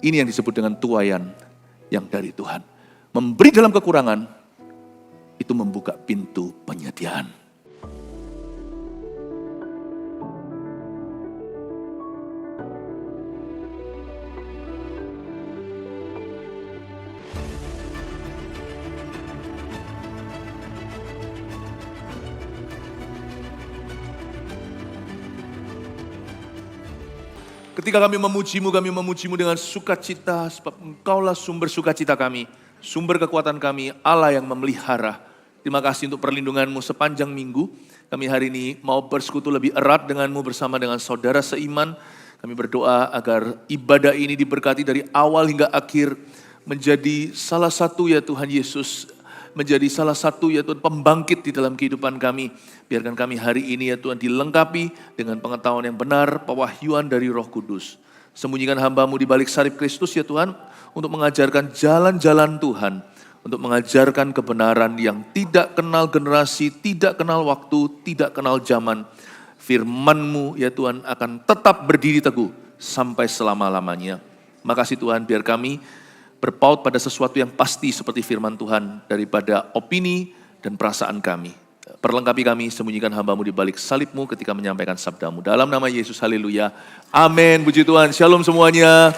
ini yang disebut dengan tuaian yang dari Tuhan. Memberi dalam kekurangan, itu membuka pintu penyediaan. Ketika kami memujimu dengan sukacita, sebab Engkaulah sumber sukacita kami, sumber kekuatan kami, Allah yang memelihara. Terima kasih untuk perlindungan-Mu sepanjang minggu. Kami hari ini mau bersekutu lebih erat dengan-Mu bersama dengan saudara seiman. Kami berdoa agar ibadah ini diberkati dari awal hingga akhir, menjadi salah satu ya Tuhan Yesus, menjadi salah satu ya Tuhan pembangkit di dalam kehidupan kami. Biarkan kami hari ini ya Tuhan dilengkapi dengan pengetahuan yang benar, pewahyuan dari Roh Kudus. Sembunyikan hamba-Mu di balik salib Kristus ya Tuhan, untuk mengajarkan jalan-jalan Tuhan, untuk mengajarkan kebenaran yang tidak kenal generasi, tidak kenal waktu, tidak kenal zaman. Firman-Mu ya Tuhan akan tetap berdiri teguh sampai selama-lamanya. Makasih Tuhan, biar kami berpaut pada sesuatu yang pasti seperti firman Tuhan daripada opini dan perasaan kami. Perlengkapi kami, sembunyikan hamba-Mu di balik salib-Mu ketika menyampaikan sabda-Mu. Dalam nama Yesus, haleluya. Amin, puji Tuhan. Shalom semuanya.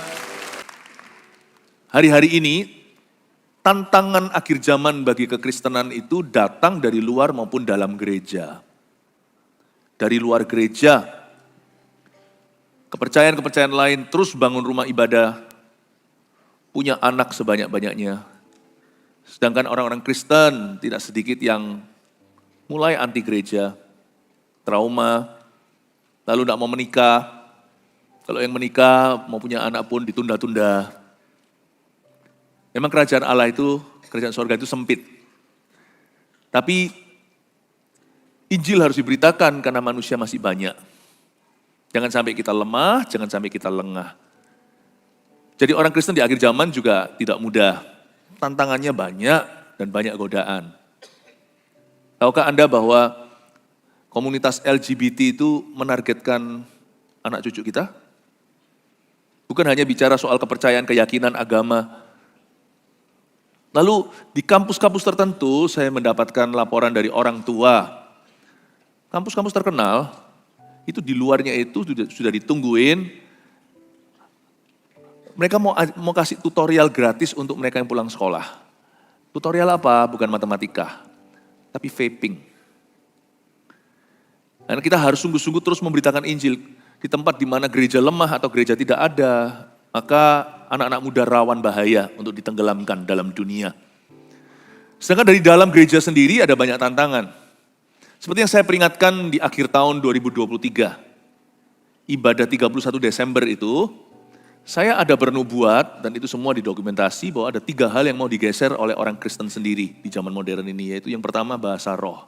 Hari-hari ini, tantangan akhir zaman bagi kekristenan itu datang dari luar maupun dalam gereja. Dari luar gereja, kepercayaan-kepercayaan lain terus bangun rumah ibadah, punya anak sebanyak-banyaknya. Sedangkan orang-orang Kristen tidak sedikit yang mulai anti gereja, trauma, lalu tidak mau menikah. Kalau yang menikah, mau punya anak pun ditunda-tunda. Memang kerajaan Allah itu, kerajaan surga itu sempit. Tapi Injil harus diberitakan karena manusia masih banyak. Jangan sampai kita lemah, jangan sampai kita lengah. Jadi orang Kristen di akhir zaman juga tidak mudah. Tantangannya banyak dan banyak godaan. Tahukah Anda bahwa komunitas LGBT itu menargetkan anak cucu kita? Bukan hanya bicara soal kepercayaan, keyakinan, agama. Lalu di kampus-kampus tertentu saya mendapatkan laporan dari orang tua. Kampus-kampus terkenal, itu di luarnya itu sudah ditungguin. Mereka mau kasih tutorial gratis untuk mereka yang pulang sekolah. Tutorial apa? Bukan matematika, tapi vaping. Karena kita harus sungguh-sungguh terus memberitakan Injil. Di tempat di mana gereja lemah atau gereja tidak ada, maka anak-anak muda rawan bahaya untuk ditenggelamkan dalam dunia. Sedangkan dari dalam gereja sendiri ada banyak tantangan. Seperti yang saya peringatkan di akhir tahun 2023, ibadah 31 Desember itu, saya ada bernubuat, dan itu semua didokumentasi bahwa ada 3 hal yang mau digeser oleh orang Kristen sendiri di zaman modern ini, yaitu yang pertama bahasa roh.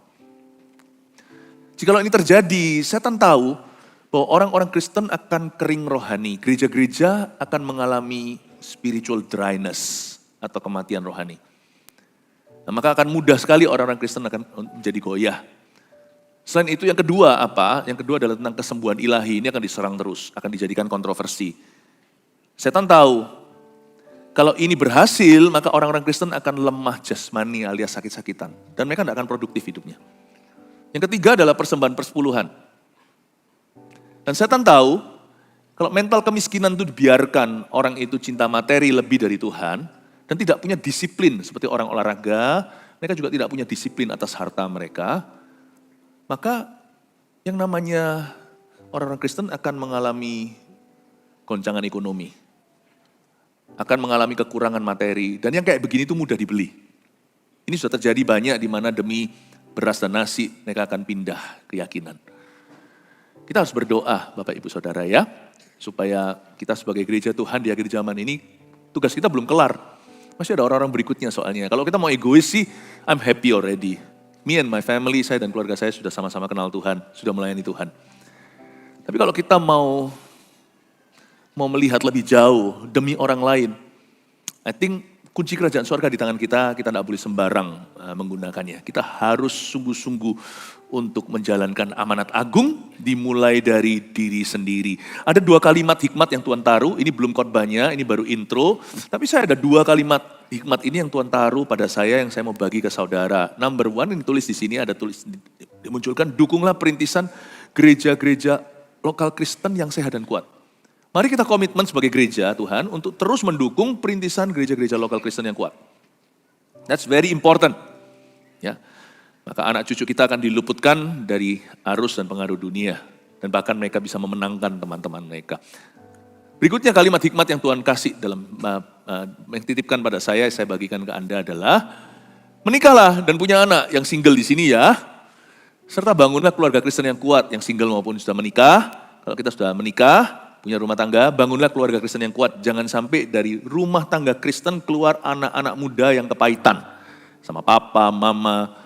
Jikalau ini terjadi, setan tahu bahwa orang-orang Kristen akan kering rohani, gereja-gereja akan mengalami spiritual dryness atau kematian rohani. Nah, maka akan mudah sekali orang-orang Kristen akan menjadi goyah. Selain itu yang kedua apa? Yang kedua adalah tentang kesembuhan ilahi, ini akan diserang terus, akan dijadikan kontroversi. Setan tahu, kalau ini berhasil, maka orang-orang Kristen akan lemah jasmani alias sakit-sakitan. Dan mereka tidak akan produktif hidupnya. Yang ketiga adalah persembahan persepuluhan. Dan setan tahu, kalau mental kemiskinan itu dibiarkan, orang itu cinta materi lebih dari Tuhan, dan tidak punya disiplin seperti orang olahraga, mereka juga tidak punya disiplin atas harta mereka, maka yang namanya orang-orang Kristen akan mengalami goncangan ekonomi. Akan mengalami kekurangan materi. Dan yang kayak begini itu mudah dibeli. Ini sudah terjadi banyak di mana demi beras dan nasi mereka akan pindah keyakinan. Kita harus berdoa Bapak Ibu Saudara ya. Supaya kita sebagai gereja Tuhan di akhir zaman ini, tugas kita belum kelar. Masih ada orang-orang berikutnya soalnya. Kalau kita mau egois sih, I'm happy already. Me and my family, saya dan keluarga saya sudah sama-sama kenal Tuhan, sudah melayani Tuhan. Tapi kalau kita mau melihat lebih jauh demi orang lain, I think kunci kerajaan surga di tangan kita, kita tidak boleh sembarang menggunakannya. Kita harus sungguh-sungguh untuk menjalankan amanat agung dimulai dari diri sendiri. Ada 2 kalimat hikmat yang Tuhan taruh, ini belum khotbahnya, ini baru intro. Tapi saya ada 2 kalimat hikmat ini yang Tuhan taruh pada saya yang saya mau bagi ke saudara. Number 1 yang ditulis di sini ada dimunculkan, dukunglah perintisan gereja-gereja lokal Kristen yang sehat dan kuat. Mari kita komitmen sebagai gereja Tuhan untuk terus mendukung perintisan gereja-gereja lokal Kristen yang kuat. That's very important. Ya. Maka anak cucu kita akan diluputkan dari arus dan pengaruh dunia. Dan bahkan mereka bisa memenangkan teman-teman mereka. Berikutnya kalimat hikmat yang Tuhan kasih dalam yang titipkan pada saya bagikan ke Anda adalah, menikahlah dan punya anak yang single di sini ya. Serta bangunlah keluarga Kristen yang kuat, yang single maupun sudah menikah. Kalau kita sudah menikah, punya rumah tangga, bangunlah keluarga Kristen yang kuat. Jangan sampai dari rumah tangga Kristen keluar anak-anak muda yang kepahitan. Sama papa, mama.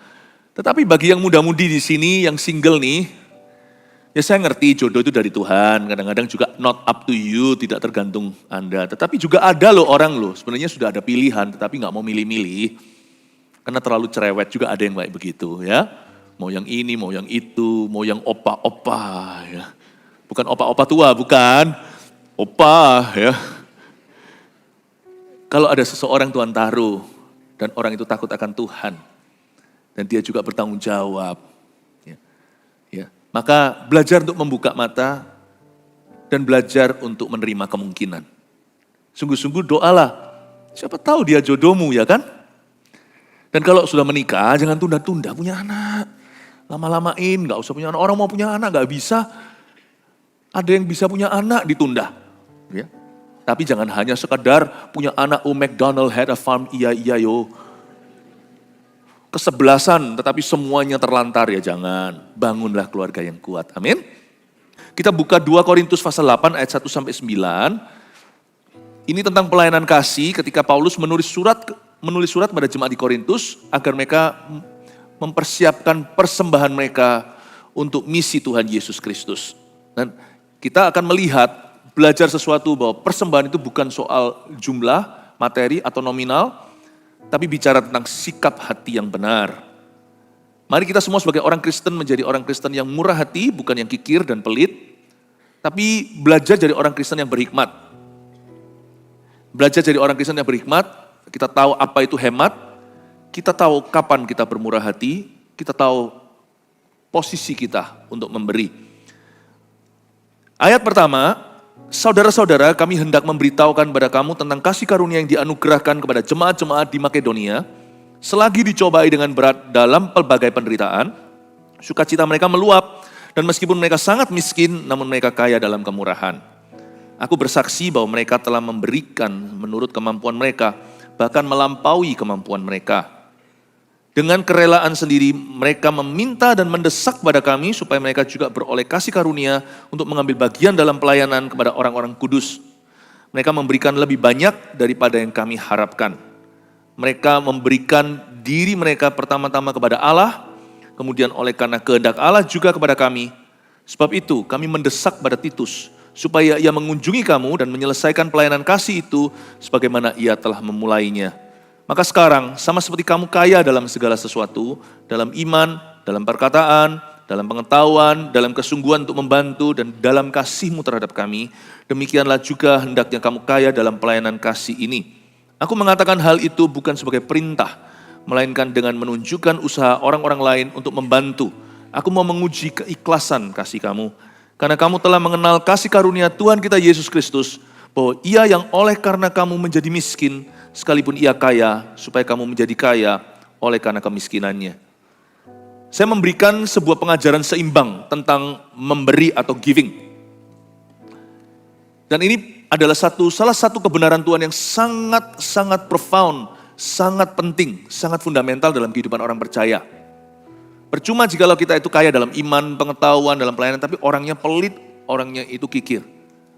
Tetapi bagi yang muda-mudi di sini, yang single nih, ya saya ngerti jodoh itu dari Tuhan. Kadang-kadang juga not up to you, tidak tergantung Anda. Tetapi juga ada loh orang loh, sebenarnya sudah ada pilihan, tetapi nggak mau milih-milih. Karena terlalu cerewet juga ada yang kayak begitu ya. Mau yang ini, mau yang itu, mau yang opa-opa ya. Bukan opa-opa tua, bukan. Opa ya. Kalau ada seseorang Tuhan taruh, dan orang itu takut akan Tuhan, dan dia juga bertanggung jawab. Ya. Maka belajar untuk membuka mata dan belajar untuk menerima kemungkinan. Sungguh-sungguh doalah. Siapa tahu dia jodohmu ya kan? Dan kalau sudah menikah jangan tunda-tunda punya anak. Lama-lamain, gak usah punya anak. Orang mau punya anak gak bisa. Ada yang bisa punya anak ditunda. Ya. Tapi jangan hanya sekedar punya anak, McDonald had a farm, iya yo. Kesebelasan, tetapi semuanya terlantar ya jangan. Bangunlah keluarga yang kuat, amin. Kita buka 2 Korintus pasal 8 ayat 1-9. Ini tentang pelayanan kasih ketika Paulus menulis surat pada jemaat di Korintus agar mereka mempersiapkan persembahan mereka untuk misi Tuhan Yesus Kristus. Dan kita akan melihat, belajar sesuatu bahwa persembahan itu bukan soal jumlah, materi atau nominal, tapi bicara tentang sikap hati yang benar. Mari kita semua sebagai orang Kristen menjadi orang Kristen yang murah hati, bukan yang kikir dan pelit, tapi belajar jadi orang Kristen yang berhikmat. Belajar jadi orang Kristen yang berhikmat, kita tahu apa itu hemat, kita tahu kapan kita bermurah hati, kita tahu posisi kita untuk memberi. Ayat pertama, saudara-saudara, kami hendak memberitahukan kepada kamu tentang kasih karunia yang dianugerahkan kepada jemaat-jemaat di Makedonia, selagi dicobai dengan berat dalam pelbagai penderitaan, sukacita mereka meluap, dan meskipun mereka sangat miskin, namun mereka kaya dalam kemurahan. Aku bersaksi bahwa mereka telah memberikan menurut kemampuan mereka, bahkan melampaui kemampuan mereka. Dengan kerelaan sendiri mereka meminta dan mendesak pada kami supaya mereka juga beroleh kasih karunia untuk mengambil bagian dalam pelayanan kepada orang-orang kudus. Mereka memberikan lebih banyak daripada yang kami harapkan. Mereka memberikan diri mereka pertama-tama kepada Allah, kemudian oleh karena kehendak Allah juga kepada kami. Sebab itu kami mendesak pada Titus supaya ia mengunjungi kamu dan menyelesaikan pelayanan kasih itu sebagaimana ia telah memulainya. Maka sekarang sama seperti kamu kaya dalam segala sesuatu, dalam iman, dalam perkataan, dalam pengetahuan, dalam kesungguhan untuk membantu, dan dalam kasihmu terhadap kami, demikianlah juga hendaknya kamu kaya dalam pelayanan kasih ini. Aku mengatakan hal itu bukan sebagai perintah, melainkan dengan menunjukkan usaha orang-orang lain untuk membantu. Aku mau menguji keikhlasan kasih kamu, karena kamu telah mengenal kasih karunia Tuhan kita Yesus Kristus, bahwa ia yang oleh karena kamu menjadi miskin, sekalipun ia kaya, supaya kamu menjadi kaya oleh karena kemiskinannya. Saya memberikan sebuah pengajaran seimbang tentang memberi atau giving. Dan ini adalah salah satu kebenaran Tuhan yang sangat profound, sangat penting, sangat fundamental dalam kehidupan orang percaya. Percuma jikalau kita itu kaya dalam iman, pengetahuan, dalam pelayanan, tapi orangnya pelit, orangnya itu kikir.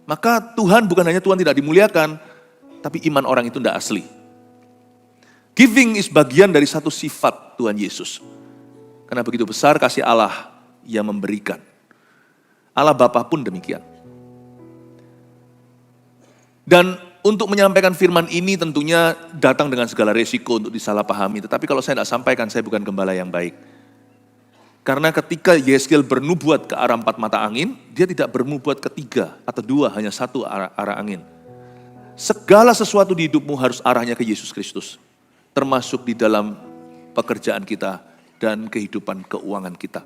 Maka Tuhan bukan hanya Tuhan tidak dimuliakan, tapi iman orang itu tidak asli. Giving is bagian dari satu sifat Tuhan Yesus. Karena begitu besar kasih Allah yang memberikan. Allah Bapa pun demikian. Dan untuk menyampaikan firman ini tentunya datang dengan segala resiko untuk disalahpahami. Tetapi kalau saya tidak sampaikan, saya bukan gembala yang baik. Karena ketika Yeskel bernubuat ke arah 4 mata angin, dia tidak bernubuat ke 3 atau 2, hanya 1 arah angin. Segala sesuatu di hidupmu harus arahnya ke Yesus Kristus. Termasuk di dalam pekerjaan kita dan kehidupan keuangan kita.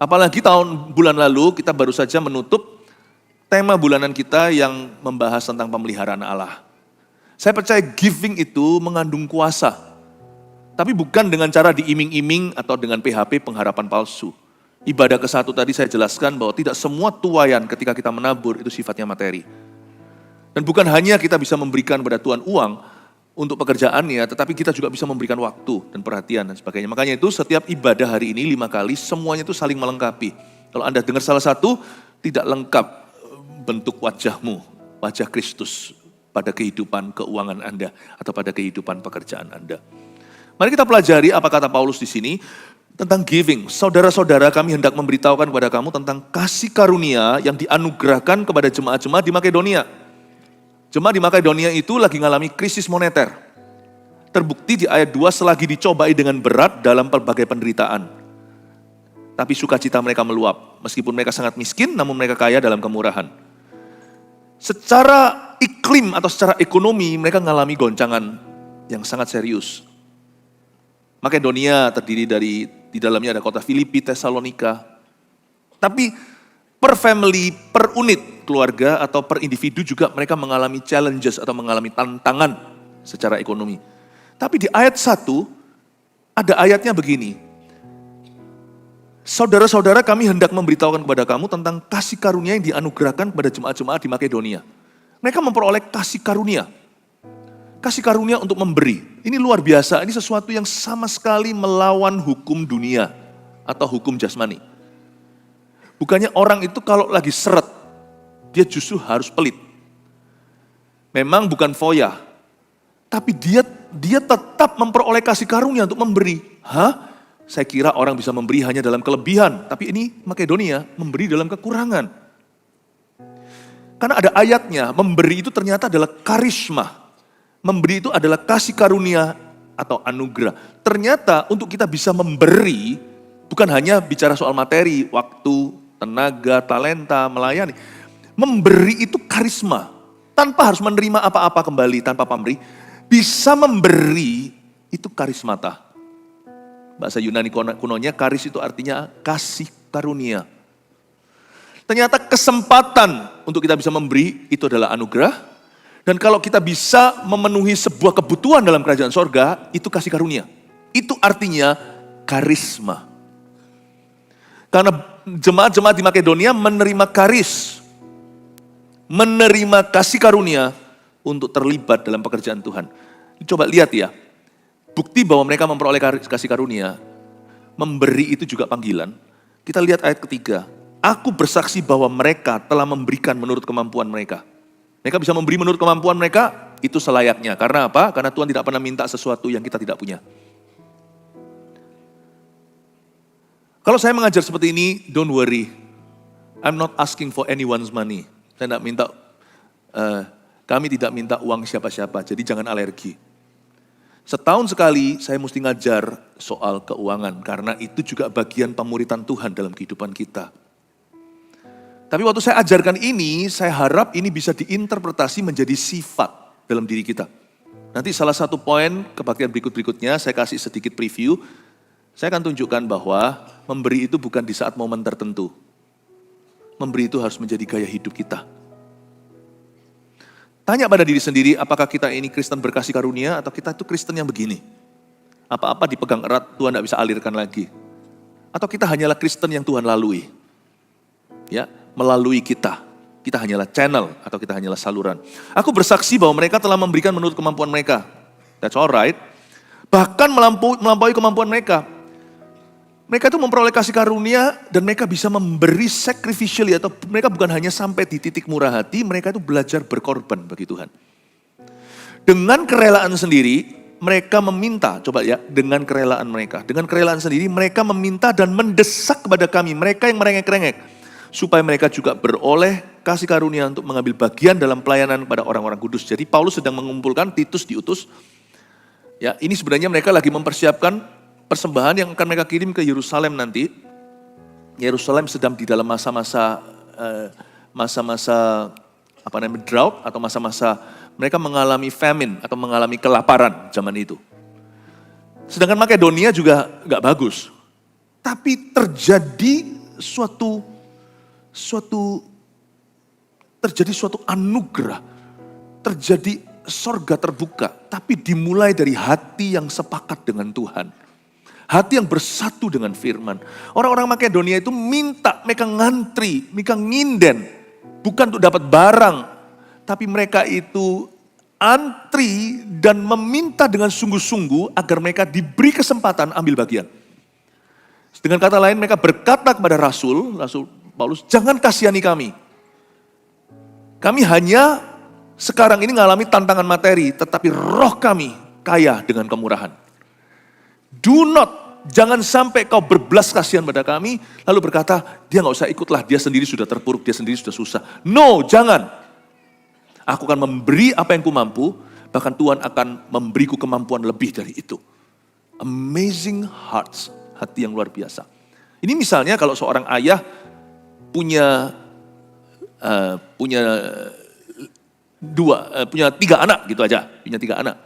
Apalagi bulan lalu kita baru saja menutup tema bulanan kita yang membahas tentang pemeliharaan Allah. Saya percaya giving itu mengandung kuasa. Tapi bukan dengan cara diiming-iming atau dengan PHP pengharapan palsu. Ibadah ke-1 tadi saya jelaskan bahwa tidak semua tuaian ketika kita menabur itu sifatnya materi. Dan bukan hanya kita bisa memberikan pada Tuhan uang untuk pekerjaannya, tetapi kita juga bisa memberikan waktu dan perhatian dan sebagainya. Makanya itu setiap ibadah hari ini 5 kali semuanya itu saling melengkapi. Kalau Anda dengar salah satu, tidak lengkap bentuk wajahmu, wajah Kristus pada kehidupan keuangan Anda atau pada kehidupan pekerjaan Anda. Mari kita pelajari apa kata Paulus di sini tentang giving. Saudara-saudara, kami hendak memberitahukan kepada kamu tentang kasih karunia yang dianugerahkan kepada jemaat-jemaat di Makedonia. Jemaat di Makedonia itu lagi mengalami krisis moneter. Terbukti di ayat 2 selagi dicobai dengan berat dalam berbagai penderitaan. Tapi sukacita mereka meluap. Meskipun mereka sangat miskin, namun mereka kaya dalam kemurahan. Secara iklim atau secara ekonomi, mereka mengalami goncangan yang sangat serius. Makedonia terdiri di dalamnya ada kota Filipi, Tesalonika. Tapi per family, per unit keluarga atau per individu juga mereka mengalami challenges atau mengalami tantangan secara ekonomi. Tapi di ayat 1 ada ayatnya begini. Saudara-saudara, kami hendak memberitahukan kepada kamu tentang kasih karunia yang dianugerahkan kepada jemaat-jemaat di Makedonia. Mereka memperoleh kasih karunia. Kasih karunia untuk memberi. Ini luar biasa, ini sesuatu yang sama sekali melawan hukum dunia atau hukum jasmani. Bukannya orang itu kalau lagi seret, dia justru harus pelit. Memang bukan foya, tapi dia tetap memperoleh kasih karunia untuk memberi. Saya kira orang bisa memberi hanya dalam kelebihan, tapi ini Makedonia memberi dalam kekurangan. Karena ada ayatnya, memberi itu ternyata adalah karisma. Memberi itu adalah kasih karunia atau anugerah. Ternyata untuk kita bisa memberi, bukan hanya bicara soal materi, waktu, tenaga, talenta, melayani. Memberi itu karisma. Tanpa harus menerima apa-apa kembali, tanpa pamrih. Bisa memberi itu karismata. Bahasa Yunani kunonya, karis itu artinya kasih karunia. Ternyata kesempatan untuk kita bisa memberi itu adalah anugerah. Dan kalau kita bisa memenuhi sebuah kebutuhan dalam kerajaan sorga, itu kasih karunia. Itu artinya karisma. Karena jemaat-jemaat di Makedonia menerima menerima kasih karunia untuk terlibat dalam pekerjaan Tuhan. Coba lihat ya, bukti bahwa mereka memperoleh kasih karunia, memberi itu juga panggilan. Kita lihat ayat ketiga, aku bersaksi bahwa mereka telah memberikan menurut kemampuan mereka. Mereka bisa memberi menurut kemampuan mereka, itu selayaknya. Karena apa? Karena Tuhan tidak pernah minta sesuatu yang kita tidak punya. Kalau saya mengajar seperti ini, don't worry. I'm not asking for anyone's money. Saya tidak minta, kami tidak minta uang siapa-siapa, jadi jangan alergi. Setahun sekali saya mesti ngajar soal keuangan, karena itu juga bagian pemuritan Tuhan dalam kehidupan kita. Tapi waktu saya ajarkan ini, saya harap ini bisa diinterpretasi menjadi sifat dalam diri kita. Nanti salah satu poin kebaktian berikut-berikutnya, saya kasih sedikit preview. Saya akan tunjukkan bahwa memberi itu bukan di saat momen tertentu. Memberi itu harus menjadi gaya hidup kita. Tanya pada diri sendiri, apakah kita ini Kristen berkasih karunia atau kita itu Kristen yang begini? Apa-apa dipegang erat, Tuhan tidak bisa alirkan lagi. Atau kita hanyalah Kristen yang Tuhan lalui. Ya, melalui kita. Kita hanyalah channel atau kita hanyalah saluran. Aku bersaksi bahwa mereka telah memberikan menurut kemampuan mereka. That's alright. Bahkan melampaui kemampuan mereka. Mereka itu memperoleh kasih karunia dan mereka bisa memberi sacrificially atau mereka bukan hanya sampai di titik murah hati, mereka itu belajar berkorban bagi Tuhan. Dengan kerelaan sendiri, mereka meminta, coba ya, dengan kerelaan mereka. Dengan kerelaan sendiri, mereka meminta dan mendesak kepada kami, mereka yang merengek-rengek. Supaya mereka juga beroleh kasih karunia untuk mengambil bagian dalam pelayanan kepada orang-orang kudus. Jadi Paulus sedang mengumpulkan, Titus diutus. Ya, ini sebenarnya mereka lagi mempersiapkan persembahan yang akan mereka kirim ke Yerusalem nanti. Yerusalem sedang di dalam masa-masa drought atau masa-masa mereka mengalami famine atau mengalami kelaparan zaman itu. Sedangkan Makedonia juga nggak bagus. Tapi terjadi suatu anugerah, terjadi sorga terbuka, tapi dimulai dari hati yang sepakat dengan Tuhan. Hati yang bersatu dengan firman. Orang-orang Makedonia itu minta, mereka ngantri, mereka nginden. Bukan untuk dapat barang, tapi mereka itu antri dan meminta dengan sungguh-sungguh agar mereka diberi kesempatan ambil bagian. Dengan kata lain mereka berkata kepada Rasul Paulus, jangan kasihani kami. Kami hanya sekarang ini mengalami tantangan materi, tetapi roh kami kaya dengan kemurahan. Jangan sampai kau berbelas kasihan pada kami, lalu berkata, dia gak usah ikutlah, dia sendiri sudah terpuruk, dia sendiri sudah susah. No, jangan. Aku akan memberi apa yang ku mampu, bahkan Tuhan akan memberiku kemampuan lebih dari itu. Amazing hearts, hati yang luar biasa. Ini misalnya kalau seorang ayah punya 3 anak gitu aja, punya 3 anak.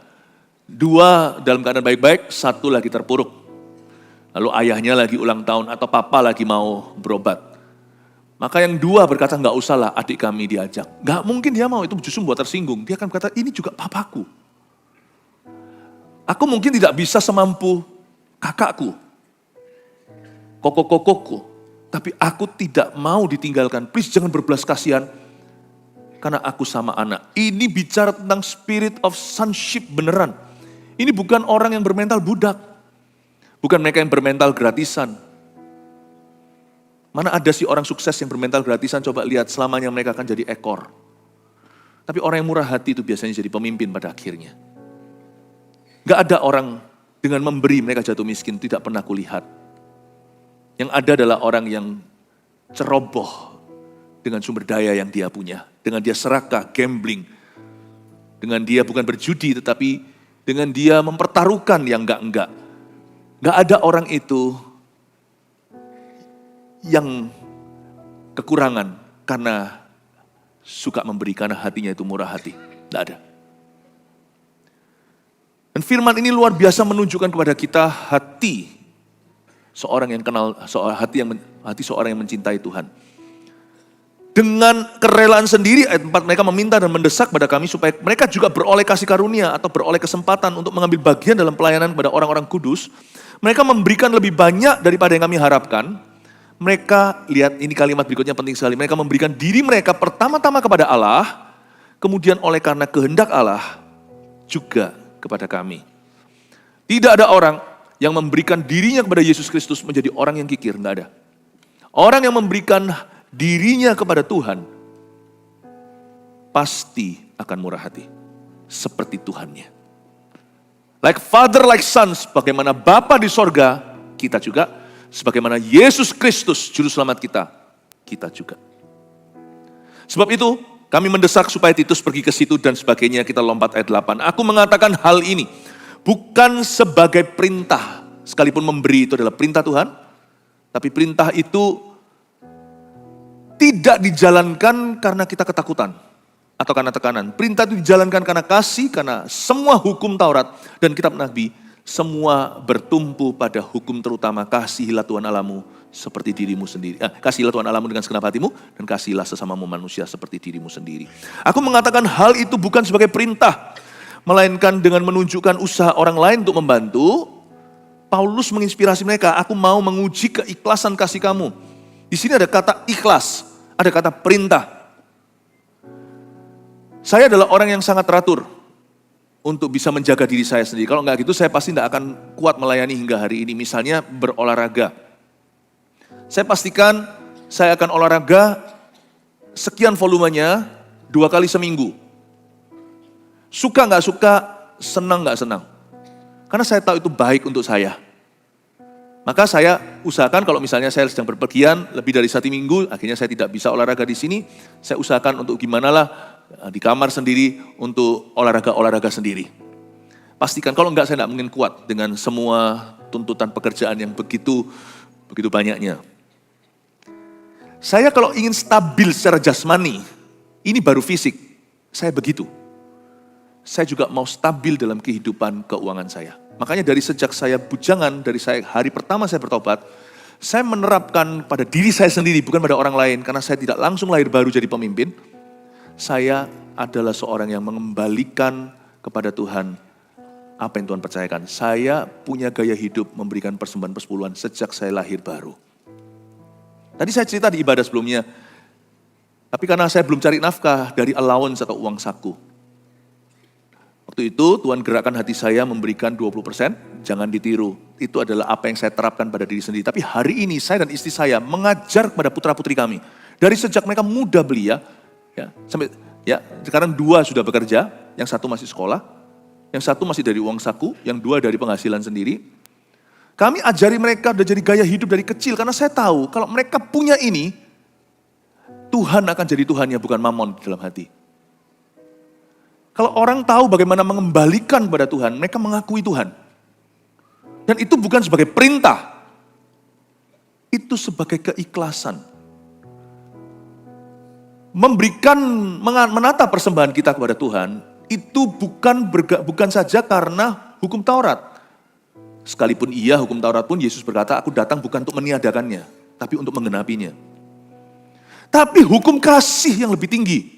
2 dalam keadaan baik-baik, 1 lagi terpuruk. Lalu ayahnya lagi ulang tahun atau papa lagi mau berobat. Maka yang 2 berkata, enggak usahlah adik kami diajak. Enggak mungkin dia mau, itu justru membuat tersinggung. Dia akan berkata, ini juga papaku. Aku mungkin tidak bisa semampu kakakku, koko-kokoku. Tapi aku tidak mau ditinggalkan. Please jangan berbelas kasihan. Karena aku sama anak. Ini bicara tentang spirit of sonship beneran. Ini bukan orang yang bermental budak. Bukan mereka yang bermental gratisan. Mana ada sih orang sukses yang bermental gratisan, coba lihat selamanya mereka akan jadi ekor. Tapi orang yang murah hati itu biasanya jadi pemimpin pada akhirnya. Gak ada orang dengan memberi mereka jatuh miskin, tidak pernah kulihat. Yang ada adalah orang yang ceroboh dengan sumber daya yang dia punya. Dengan dia serakah, gambling. Dengan dia bukan berjudi tetapi dengan dia mempertaruhkan yang enggak-enggak. Gak ada orang itu yang kekurangan karena suka memberi, karena hatinya itu murah hati. Gak ada. Dan firman ini luar biasa menunjukkan kepada kita hati seorang yang kenal, hati seorang yang mencintai Tuhan. Dengan kerelaan sendiri, ayat 4, mereka meminta dan mendesak pada kami supaya mereka juga beroleh kasih karunia atau beroleh kesempatan untuk mengambil bagian dalam pelayanan kepada orang-orang kudus. Mereka memberikan lebih banyak daripada yang kami harapkan. Mereka, lihat ini kalimat berikutnya penting sekali. Mereka memberikan diri mereka pertama-tama kepada Allah, kemudian oleh karena kehendak Allah juga kepada kami. Tidak ada orang yang memberikan dirinya kepada Yesus Kristus menjadi orang yang kikir, enggak ada. Orang yang memberikan dirinya kepada Tuhan pasti akan murah hati seperti Tuhannya. Like father, like sons, bagaimana Bapa di sorga, kita juga. Sebagaimana Yesus Kristus, Juru Selamat kita, kita juga. Sebab itu, kami mendesak supaya Titus pergi ke situ dan sebagainya. Kita lompat ayat 8. Aku mengatakan hal ini bukan sebagai perintah, sekalipun memberi itu adalah perintah Tuhan, tapi perintah itu tidak dijalankan karena kita ketakutan atau karena tekanan. Perintah itu dijalankan karena kasih, karena semua hukum Taurat dan kitab Nabi semua bertumpu pada hukum terutama kasihilah Tuhan Allahmu seperti dirimu sendiri. Kasihilah Tuhan Allahmu dengan segenap hatimu dan kasihilah sesamamu manusia seperti dirimu sendiri. Aku mengatakan hal itu bukan sebagai perintah, melainkan dengan menunjukkan usaha orang lain untuk membantu. Paulus menginspirasi mereka, aku mau menguji keikhlasan kasih kamu. Di sini ada kata ikhlas, ada kata perintah. Saya adalah orang yang sangat teratur untuk bisa menjaga diri saya sendiri. Kalau enggak gitu saya pasti tidak akan kuat melayani hingga hari ini. Misalnya berolahraga. Saya pastikan saya akan olahraga sekian volumenya 2 kali seminggu. Suka nggak suka, senang nggak senang. Karena saya tahu itu baik untuk saya. Maka saya usahakan kalau misalnya saya sedang berpergian lebih dari 1 minggu, akhirnya saya tidak bisa olahraga di sini, saya usahakan untuk gimana lah di kamar sendiri untuk olahraga sendiri. Pastikan kalau enggak saya tidak mungkin kuat dengan semua tuntutan pekerjaan yang begitu banyaknya. Saya kalau ingin stabil secara jasmani, ini baru fisik, saya begitu. Saya juga mau stabil dalam kehidupan keuangan saya. Makanya dari sejak saya bujangan, dari hari pertama saya bertobat, saya menerapkan pada diri saya sendiri, bukan pada orang lain, karena saya tidak langsung lahir baru jadi pemimpin. Saya adalah seorang yang mengembalikan kepada Tuhan apa yang Tuhan percayakan. Saya punya gaya hidup memberikan persembahan persepuluhan sejak saya lahir baru. Tadi saya cerita di ibadah sebelumnya, tapi karena saya belum cari nafkah dari allowance atau uang saku. Waktu itu Tuhan gerakkan hati saya memberikan 20%, jangan ditiru. Itu adalah apa yang saya terapkan pada diri sendiri. Tapi hari ini saya dan istri saya mengajar kepada putra-putri kami. Dari sejak mereka muda belia, sampai sekarang 2 sudah bekerja, yang 1 masih sekolah, yang 1 masih dari uang saku, yang 2 dari penghasilan sendiri. Kami ajari mereka udah jadi gaya hidup dari kecil, karena saya tahu kalau mereka punya ini, Tuhan akan jadi Tuhannya, bukan mamon di dalam hati. Kalau orang tahu bagaimana mengembalikan kepada Tuhan, mereka mengakui Tuhan. Dan itu bukan sebagai perintah, itu sebagai keikhlasan. Memberikan, menata persembahan kita kepada Tuhan, itu bukan saja karena hukum Taurat. Sekalipun iya hukum Taurat pun Yesus berkata, aku datang bukan untuk meniadakannya, tapi untuk menggenapinya. Tapi hukum kasih yang lebih tinggi.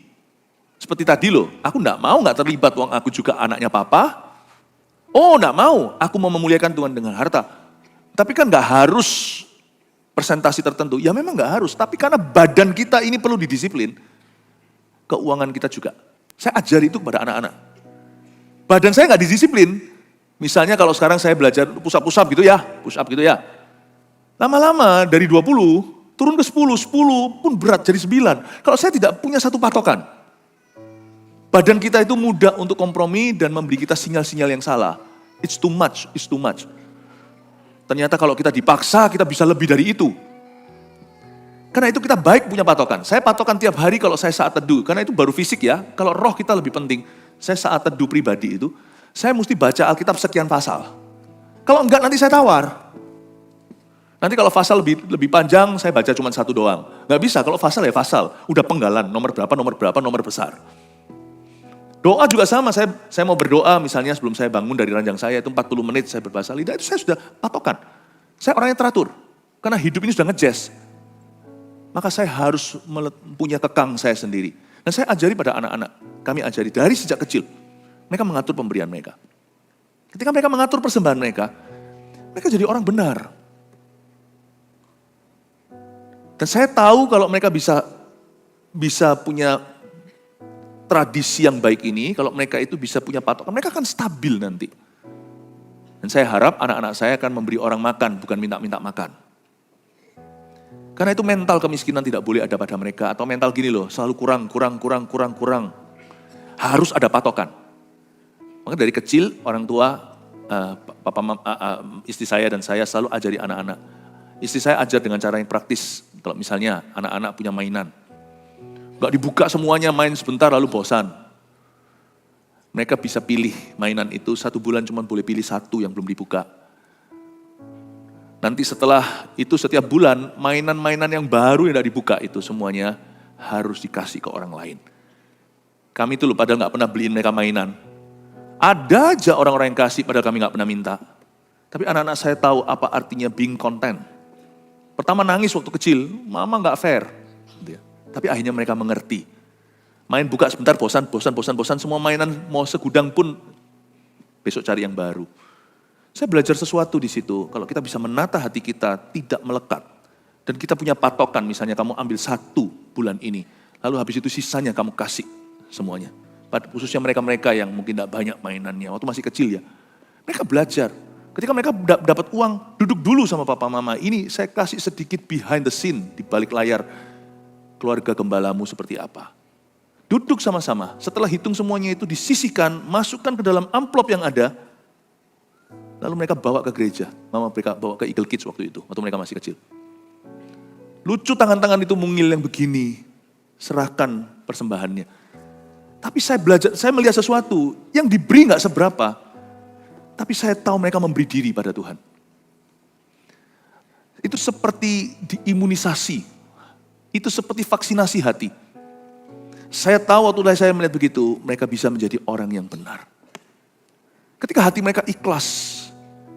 Seperti tadi loh, aku enggak mau enggak terlibat, uang aku juga anaknya papa. Oh enggak mau, aku mau memuliakan Tuhan dengan harta. Tapi kan enggak harus persentase tertentu. Ya memang enggak harus, tapi karena badan kita ini perlu didisiplin, keuangan kita juga. Saya ajari itu kepada anak-anak. Badan saya enggak didisiplin. Misalnya kalau sekarang saya belajar push up gitu ya, lama-lama dari 20 turun ke 10 pun berat jadi 9. Kalau saya tidak punya satu patokan, badan kita itu mudah untuk kompromi dan memberi kita sinyal-sinyal yang salah. It's too much. Ternyata kalau kita dipaksa, kita bisa lebih dari itu. Karena itu kita baik punya patokan. Saya patokan tiap hari kalau saya saat teduh, karena itu baru fisik ya. Kalau roh kita lebih penting. Saya saat teduh pribadi itu, saya mesti baca Alkitab sekian pasal. Kalau enggak nanti saya tawar. Nanti kalau pasal lebih panjang, saya baca cuma 1 doang. Enggak bisa, kalau pasal ya pasal. Udah penggalan, nomor berapa, nomor besar. Doa juga sama, saya mau berdoa misalnya sebelum saya bangun dari ranjang saya, itu 40 menit saya berbahasa lidah, itu saya sudah patokan. Saya orangnya teratur, karena hidup ini sudah ngejazz. Maka saya harus punya kekang saya sendiri. Dan saya ajari pada anak-anak, kami ajari dari sejak kecil. Mereka mengatur pemberian mereka. Ketika mereka mengatur persembahan mereka jadi orang benar. Dan saya tahu kalau mereka bisa punya tradisi yang baik ini, kalau mereka itu bisa punya patokan, mereka akan stabil nanti. Dan saya harap anak-anak saya akan memberi orang makan, bukan minta-minta makan. Karena itu mental kemiskinan tidak boleh ada pada mereka, atau mental gini loh, selalu kurang. Harus ada patokan. Maka dari kecil orang tua, istri saya dan saya selalu ajari anak-anak. Istri saya ajar dengan cara yang praktis. Kalau misalnya anak-anak punya mainan, gak dibuka semuanya, main sebentar lalu bosan. Mereka bisa pilih mainan itu, 1 bulan cuma boleh pilih 1 yang belum dibuka. Nanti setelah itu setiap bulan, mainan-mainan yang baru yang tidak dibuka itu semuanya harus dikasih ke orang lain. Kami itu loh padahal gak pernah beliin mereka mainan. Ada aja orang-orang yang kasih padahal kami gak pernah minta. Tapi anak-anak saya tahu apa artinya being content. Pertama nangis waktu kecil, mama gak fair. Tapi akhirnya mereka mengerti. Main buka sebentar, bosan, semua mainan mau segudang pun besok cari yang baru. Saya belajar sesuatu di situ, kalau kita bisa menata hati kita tidak melekat. Dan kita punya patokan, misalnya kamu ambil 1 bulan ini, lalu habis itu sisanya kamu kasih semuanya. Khususnya mereka-mereka yang mungkin tidak banyak mainannya, waktu masih kecil ya. Mereka belajar. Ketika mereka dapat uang, duduk dulu sama papa mama. Ini saya kasih sedikit behind the scene, di balik layar keluarga gembalamu seperti apa. Duduk sama-sama, setelah hitung semuanya itu disisihkan, masukkan ke dalam amplop yang ada, lalu mereka bawa ke gereja. Mama mereka bawa ke Eagle Kids waktu itu, waktu mereka masih kecil. Lucu tangan-tangan itu mungil yang begini, serahkan persembahannya. Tapi saya melihat sesuatu yang diberi gak seberapa, tapi saya tahu mereka memberi diri pada Tuhan. Itu seperti diimunisasi. Itu seperti vaksinasi hati. Saya tahu waktu saya melihat begitu, mereka bisa menjadi orang yang benar. Ketika hati mereka ikhlas,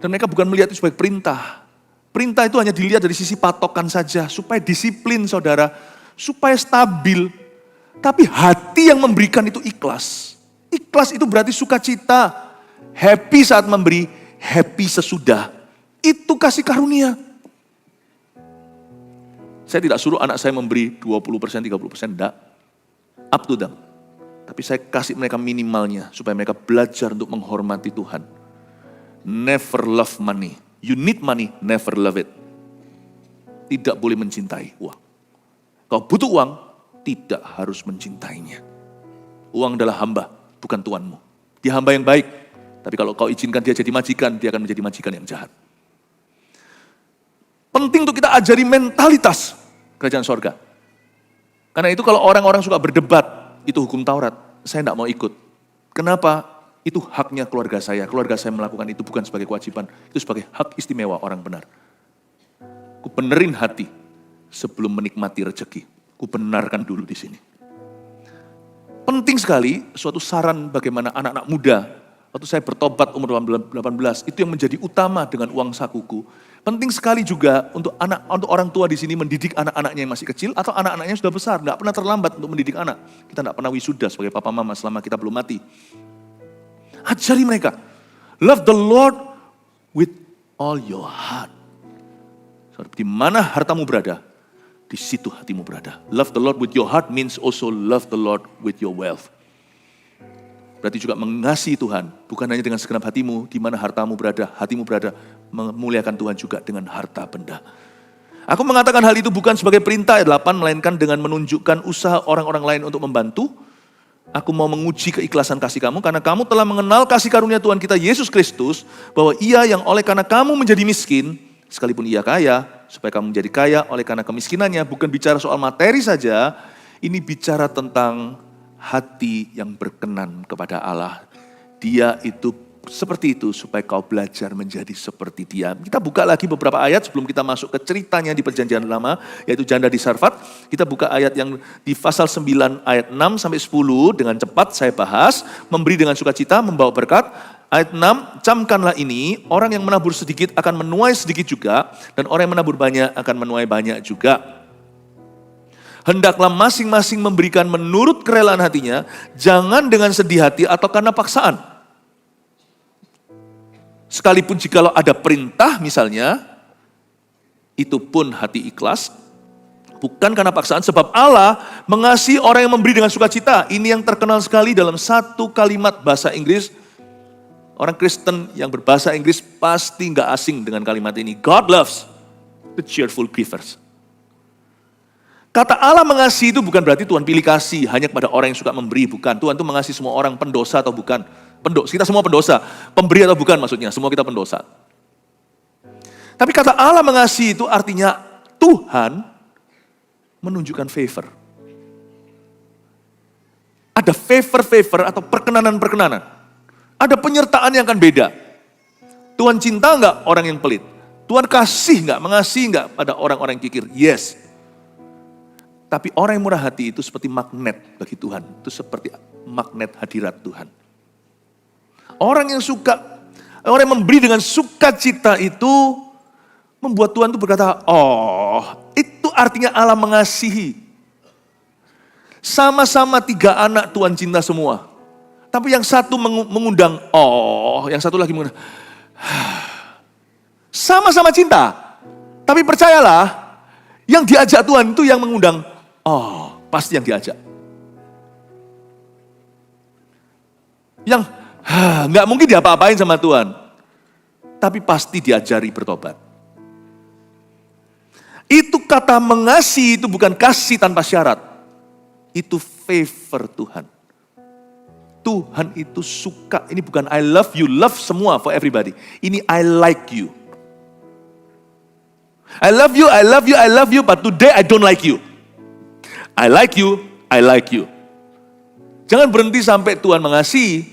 dan mereka bukan melihat itu sebagai perintah. Perintah itu hanya dilihat dari sisi patokan saja, supaya disiplin saudara, supaya stabil. Tapi hati yang memberikan itu ikhlas. Ikhlas itu berarti sukacita, happy saat memberi, happy sesudah. Itu kasih karunia. Saya tidak suruh anak saya memberi 20%, 30%, enggak. Up to them. Tapi saya kasih mereka minimalnya, supaya mereka belajar untuk menghormati Tuhan. Never love money. You need money, never love it. Tidak boleh mencintai uang. Kalau butuh uang, tidak harus mencintainya. Uang adalah hamba, bukan tuanmu. Dia hamba yang baik. Tapi kalau kau izinkan dia jadi majikan, dia akan menjadi majikan yang jahat. Penting untuk kita ajari mentalitas kerajaan sorga. Karena itu kalau orang-orang suka berdebat, itu hukum Taurat, saya tidak mau ikut. Kenapa? Itu haknya keluarga saya melakukan itu bukan sebagai kewajiban, itu sebagai hak istimewa orang benar. Ku benerin hati sebelum menikmati rezeki. Ku benarkan dulu di sini. Penting sekali suatu saran bagaimana anak-anak muda, waktu saya bertobat umur 18, itu yang menjadi utama dengan uang sakuku. Penting sekali juga untuk orang tua di sini mendidik anak-anaknya yang masih kecil atau anak-anaknya yang sudah besar. Nggak pernah terlambat untuk mendidik anak. Kita nggak pernah wisuda sebagai papa mama selama kita belum mati. Ajari mereka, love the Lord with all your heart. Di mana hartamu berada, di situ hatimu berada. Love the Lord with your heart means also love the Lord with your wealth. Berarti juga mengasihi Tuhan, bukan hanya dengan segenap hatimu, di mana hartamu berada, hatimu berada, memuliakan Tuhan juga dengan harta benda. Aku mengatakan hal itu bukan sebagai perintah ayat 8, melainkan dengan menunjukkan usaha orang-orang lain untuk membantu. Aku mau menguji keikhlasan kasih kamu, karena kamu telah mengenal kasih karunia Tuhan kita Yesus Kristus, bahwa Ia yang oleh karena kamu menjadi miskin, sekalipun Ia kaya, supaya kamu menjadi kaya oleh karena kemiskinannya. Bukan bicara soal materi saja, ini bicara tentang hati yang berkenan kepada Allah. Dia itu seperti itu supaya kau belajar menjadi seperti Dia. Kita buka lagi beberapa ayat sebelum kita masuk ke ceritanya di Perjanjian Lama, yaitu janda di Sarfat. Kita buka ayat yang di pasal 9 ayat 6 sampai 10 dengan cepat saya bahas. Memberi dengan sukacita, membawa berkat. Ayat 6, camkanlah ini, orang yang menabur sedikit akan menuai sedikit juga, dan orang yang menabur banyak akan menuai banyak juga. Hendaklah masing-masing memberikan menurut kerelaan hatinya, jangan dengan sedih hati atau karena paksaan. Sekalipun jikalau ada perintah misalnya, itu pun hati ikhlas, bukan karena paksaan, sebab Allah mengasihi orang yang memberi dengan sukacita. Ini yang terkenal sekali dalam satu kalimat bahasa Inggris. Orang Kristen yang berbahasa Inggris pasti nggak asing dengan kalimat ini. God loves the cheerful givers. Kata Allah mengasihi itu bukan berarti Tuhan pilih kasih hanya kepada orang yang suka memberi, bukan. Tuhan itu mengasihi semua orang, pendosa atau bukan. Kita semua pendosa, pemberi atau bukan maksudnya, semua kita pendosa. Tapi kata Allah mengasihi itu artinya Tuhan menunjukkan favor. Ada favor atau perkenanan-perkenanan. Ada penyertaan yang akan beda. Tuhan cinta enggak orang yang pelit? Tuhan kasih enggak, mengasihi enggak pada orang-orang yang kikir? Yes. Tapi orang yang murah hati itu seperti magnet bagi Tuhan. Itu seperti magnet hadirat Tuhan. Orang yang memberi dengan sukacita itu membuat Tuhan itu berkata, oh, itu artinya Allah mengasihi. Sama-sama 3 anak Tuhan cinta semua. Tapi yang satu mengundang, oh, yang satu lagi mengundang. Sama-sama cinta. Tapi percayalah, yang diajak Tuhan itu yang mengundang, oh, pasti yang diajak. Yang nggak mungkin diapa-apain sama Tuhan. Tapi pasti diajari bertobat. Itu kata mengasihi itu bukan kasih tanpa syarat. Itu favor Tuhan. Tuhan itu suka, ini bukan I love you, love semua for everybody. Ini I like you. I love you, but today I don't like you. I like you. Jangan berhenti sampai Tuhan mengasihi.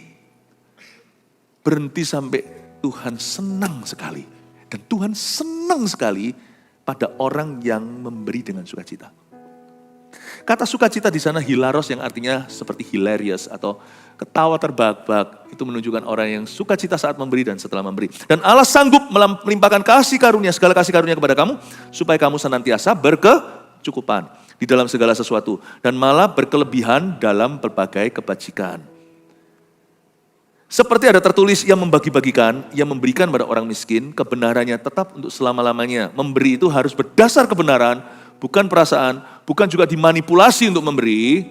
Berhenti sampai Tuhan senang sekali. Dan Tuhan senang sekali pada orang yang memberi dengan sukacita. Kata sukacita di sana hilaros yang artinya seperti hilarious atau ketawa terbahak-bahak. Itu menunjukkan orang yang sukacita saat memberi dan setelah memberi. Dan Allah sanggup melimpahkan kasih karunia, segala kasih karunia kepada kamu, supaya kamu senantiasa berkecukupan di dalam segala sesuatu. Dan malah berkelebihan dalam berbagai kebajikan. Seperti ada tertulis, ia membagi-bagikan, ia memberikan pada orang miskin, kebenarannya tetap untuk selama-lamanya. Memberi itu harus berdasar kebenaran, bukan perasaan, bukan juga dimanipulasi untuk memberi.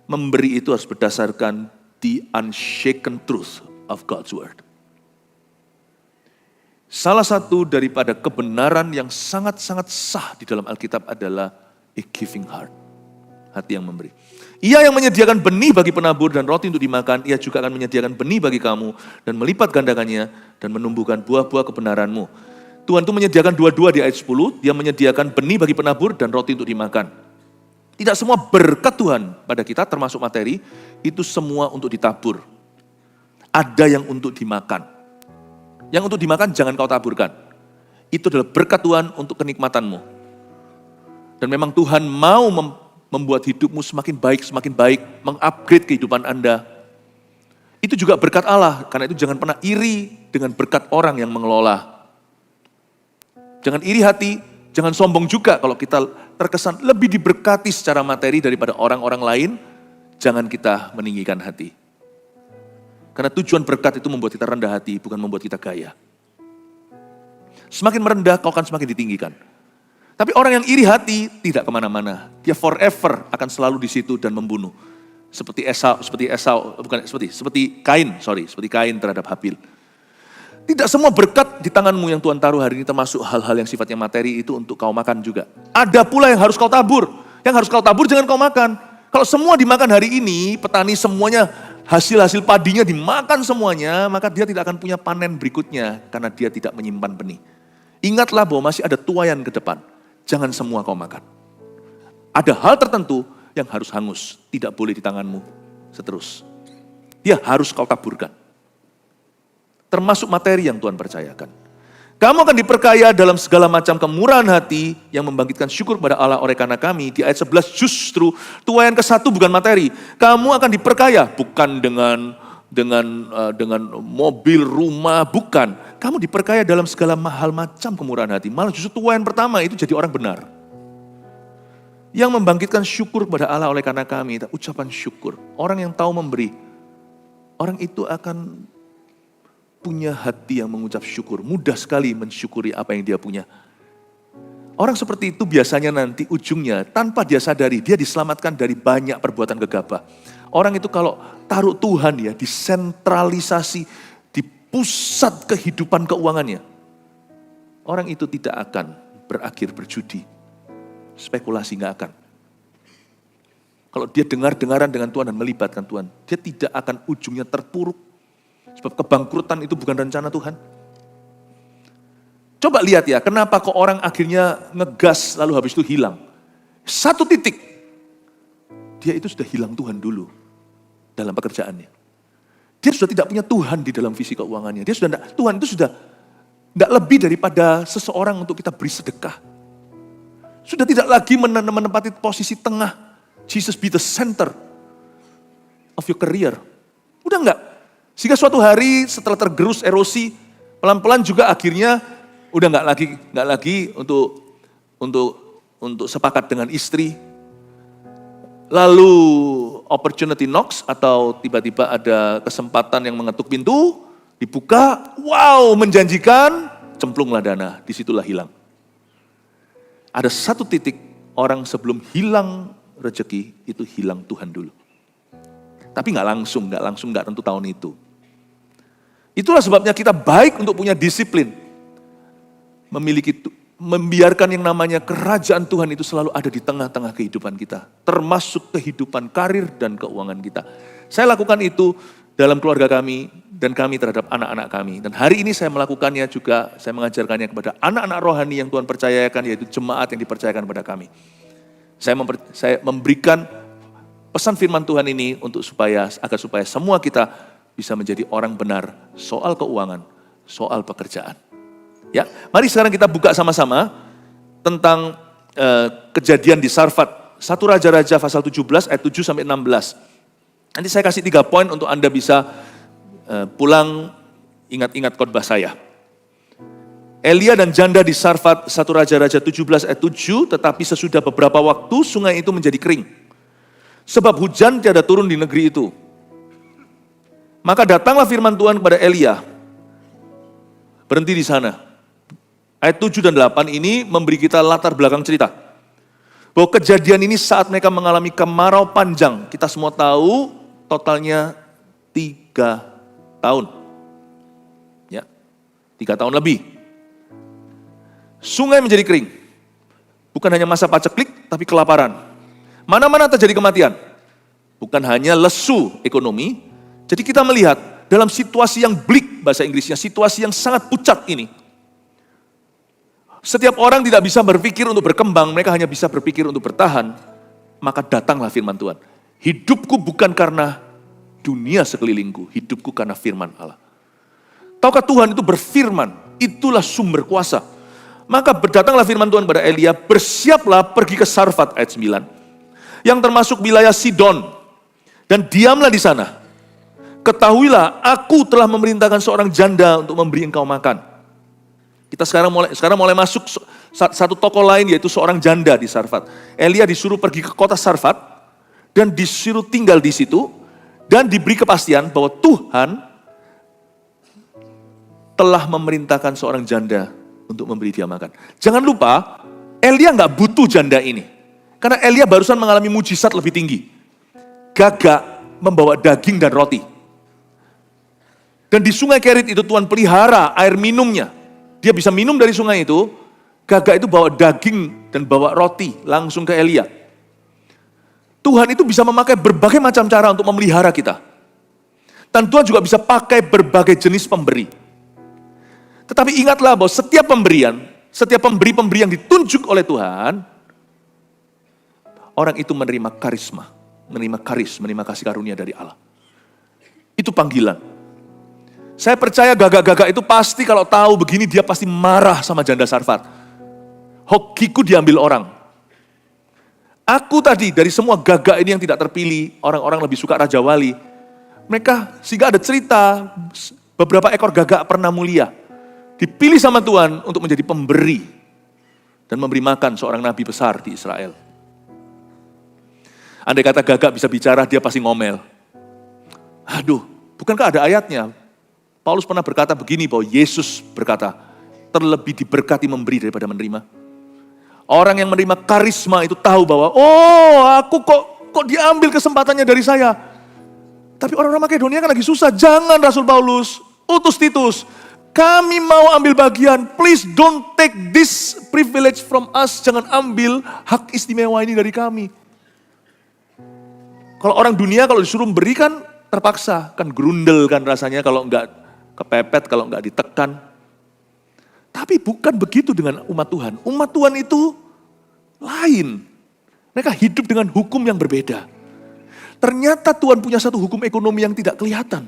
Memberi itu harus berdasarkan the unshaken truth of God's word. Salah satu daripada kebenaran yang sangat-sangat sah di dalam Alkitab adalah a giving heart. Hati yang memberi. Ia yang menyediakan benih bagi penabur dan roti untuk dimakan, ia juga akan menyediakan benih bagi kamu dan melipat gandakannya dan menumbuhkan buah-buah kebenaranmu. Tuhan itu menyediakan dua-dua di ayat 10, dia menyediakan benih bagi penabur dan roti untuk dimakan. Tidak semua berkat Tuhan pada kita termasuk materi, itu semua untuk ditabur. Ada yang untuk dimakan. Yang untuk dimakan jangan kau taburkan. Itu adalah berkat Tuhan untuk kenikmatanmu. Dan memang Tuhan mau membuat hidupmu semakin baik, mengupgrade kehidupan Anda. Itu juga berkat Allah, karena itu jangan pernah iri dengan berkat orang yang mengelola. Jangan iri hati, jangan sombong juga kalau kita terkesan lebih diberkati secara materi daripada orang-orang lain, jangan kita meninggikan hati. Karena tujuan berkat itu membuat kita rendah hati, bukan membuat kita gaya. Semakin merendah, kau akan semakin ditinggikan. Tapi orang yang iri hati tidak kemana-mana. Dia forever akan selalu di situ dan membunuh. Seperti Kain terhadap Habil. Tidak semua berkat di tanganmu yang Tuhan taruh hari ini termasuk hal-hal yang sifatnya materi itu untuk kau makan juga. Ada pula yang harus kau tabur. Yang harus kau tabur jangan kau makan. Kalau semua dimakan hari ini, petani semuanya hasil-hasil padinya dimakan semuanya, maka dia tidak akan punya panen berikutnya karena dia tidak menyimpan benih. Ingatlah bahwa masih ada tuaian ke depan. Jangan semua kau makan. Ada hal tertentu yang harus hangus, tidak boleh di tanganmu seterus. Dia harus kau taburkan. Termasuk materi yang Tuhan percayakan. Kamu akan diperkaya dalam segala macam kemurahan hati yang membangkitkan syukur kepada Allah oleh karena kami. Di ayat 11 justru tuaian ke-1 bukan materi. Kamu akan diperkaya bukan dengan mobil, rumah, bukan. Kamu diperkaya dalam segala hal macam kemurahan hati. Malah justru tuaian pertama itu jadi orang benar. Yang membangkitkan syukur kepada Allah oleh karena kami. Ucapan syukur. Orang yang tahu memberi. Orang itu akan punya hati yang mengucap syukur. Mudah sekali mensyukuri apa yang dia punya. Orang seperti itu biasanya nanti ujungnya tanpa dia sadari, dia diselamatkan dari banyak perbuatan gegabah. Orang itu kalau taruh Tuhan ya, disentralisasi, di pusat kehidupan keuangannya. Orang itu tidak akan berakhir berjudi. Spekulasi nggak akan. Kalau dia dengar-dengaran dengan Tuhan dan melibatkan Tuhan, dia tidak akan ujungnya terpuruk. Sebab kebangkrutan itu bukan rencana Tuhan. Coba lihat ya, kenapa kok orang akhirnya ngegas lalu habis itu hilang. Satu titik, dia itu sudah hilang Tuhan dulu dalam pekerjaannya. Dia sudah tidak punya Tuhan di dalam visi keuangannya. Tuhan itu sudah tidak lebih daripada seseorang untuk kita beri sedekah. Sudah tidak lagi menempati posisi tengah. Jesus be the center of your career. Udah enggak. Sehingga suatu hari setelah tergerus erosi, pelan-pelan juga akhirnya udah nggak lagi untuk sepakat dengan istri. Lalu opportunity knocks atau tiba-tiba ada kesempatan yang mengetuk pintu, dibuka, wow menjanjikan, cemplunglah dana, disitulah hilang. Ada satu titik orang sebelum hilang rezeki itu hilang Tuhan dulu. Tapi nggak tentu tahun itu. Itulah sebabnya kita baik untuk punya disiplin. Membiarkan yang namanya kerajaan Tuhan itu selalu ada di tengah-tengah kehidupan kita. Termasuk kehidupan karir dan keuangan kita. Saya lakukan itu dalam keluarga kami dan kami terhadap anak-anak kami. Dan hari ini saya melakukannya juga, saya mengajarkannya kepada anak-anak rohani yang Tuhan percayakan, yaitu jemaat yang dipercayakan kepada kami. Saya memberikan pesan firman Tuhan ini agar supaya semua kita bisa menjadi orang benar soal keuangan, soal pekerjaan. Ya, mari sekarang kita buka sama-sama tentang kejadian di Sarfat. 1 Raja-Raja pasal 17 ayat 7 sampai 16. Nanti saya kasih 3 poin untuk Anda bisa pulang ingat-ingat khotbah saya. Elia dan janda di Sarfat, 1 Raja-Raja 17 ayat 7, tetapi sesudah beberapa waktu sungai itu menjadi kering. Sebab hujan tiada turun di negeri itu. Maka datanglah firman Tuhan kepada Elia. Berhenti di sana. Ayat 7 dan 8 ini memberi kita latar belakang cerita. Bahwa kejadian ini saat mereka mengalami kemarau panjang. Kita semua tahu totalnya 3 tahun. Ya, 3 tahun lebih. Sungai menjadi kering. Bukan hanya masa paceklik, tapi kelaparan. Mana-mana terjadi kematian. Bukan hanya lesu ekonomi. Jadi kita melihat dalam situasi yang bleak, bahasa Inggrisnya, situasi yang sangat pucat ini. Setiap orang tidak bisa berpikir untuk berkembang, mereka hanya bisa berpikir untuk bertahan. Maka datanglah firman Tuhan. Hidupku bukan karena dunia sekelilingku, hidupku karena firman Allah. Tahukah Tuhan itu berfirman, itulah sumber kuasa. Maka berdatanglah firman Tuhan kepada Elia, bersiaplah pergi ke Sarfat, ayat 9. Yang termasuk wilayah Sidon. Dan diamlah di sana. Ketahuilah, aku telah memerintahkan seorang janda untuk memberi engkau makan. Kita sekarang mulai masuk satu tokoh lain, yaitu seorang janda di Sarfat. Elia disuruh pergi ke kota Sarfat dan disuruh tinggal di situ dan diberi kepastian bahwa Tuhan telah memerintahkan seorang janda untuk memberi dia makan. Jangan lupa, Elia nggak butuh janda ini, karena Elia barusan mengalami mujizat lebih tinggi. Gagak membawa daging dan roti. Dan di sungai Kerit itu Tuhan pelihara air minumnya. Dia bisa minum dari sungai itu, gagak itu bawa daging dan bawa roti langsung ke Elia. Tuhan itu bisa memakai berbagai macam cara untuk memelihara kita. Dan Tuhan juga bisa pakai berbagai jenis pemberi. Tetapi ingatlah bahwa setiap pemberian, setiap pemberi-pemberi yang ditunjuk oleh Tuhan, orang itu menerima karisma, menerima kasih karunia dari Allah. Itu panggilan. Saya percaya gagak-gagak itu pasti kalau tahu begini dia pasti marah sama janda Sarfat. Hokiku diambil orang. Aku tadi dari semua gagak ini yang tidak terpilih, orang-orang lebih suka Raja Wali. Mereka sehingga ada cerita beberapa ekor gagak pernah mulia. Dipilih sama Tuhan untuk menjadi pemberi dan memberi makan seorang nabi besar di Israel. Andai kata gagak bisa bicara, dia pasti ngomel. Aduh, bukankah ada ayatnya? Paulus pernah berkata begini, bahwa Yesus berkata, terlebih diberkati memberi daripada menerima. Orang yang menerima karisma itu tahu bahwa, oh aku kok diambil kesempatannya dari saya. Tapi orang-orang Makedonia kan lagi susah. Jangan Rasul Paulus, utus Titus. Kami mau ambil bagian, please don't take this privilege from us. Jangan ambil hak istimewa ini dari kami. Kalau orang dunia kalau disuruh berikan terpaksa, kan grundel kan rasanya kalau enggak kepepet, kalau enggak ditekan. Tapi bukan begitu dengan umat Tuhan. Umat Tuhan itu lain. Mereka hidup dengan hukum yang berbeda. Ternyata Tuhan punya satu hukum ekonomi yang tidak kelihatan.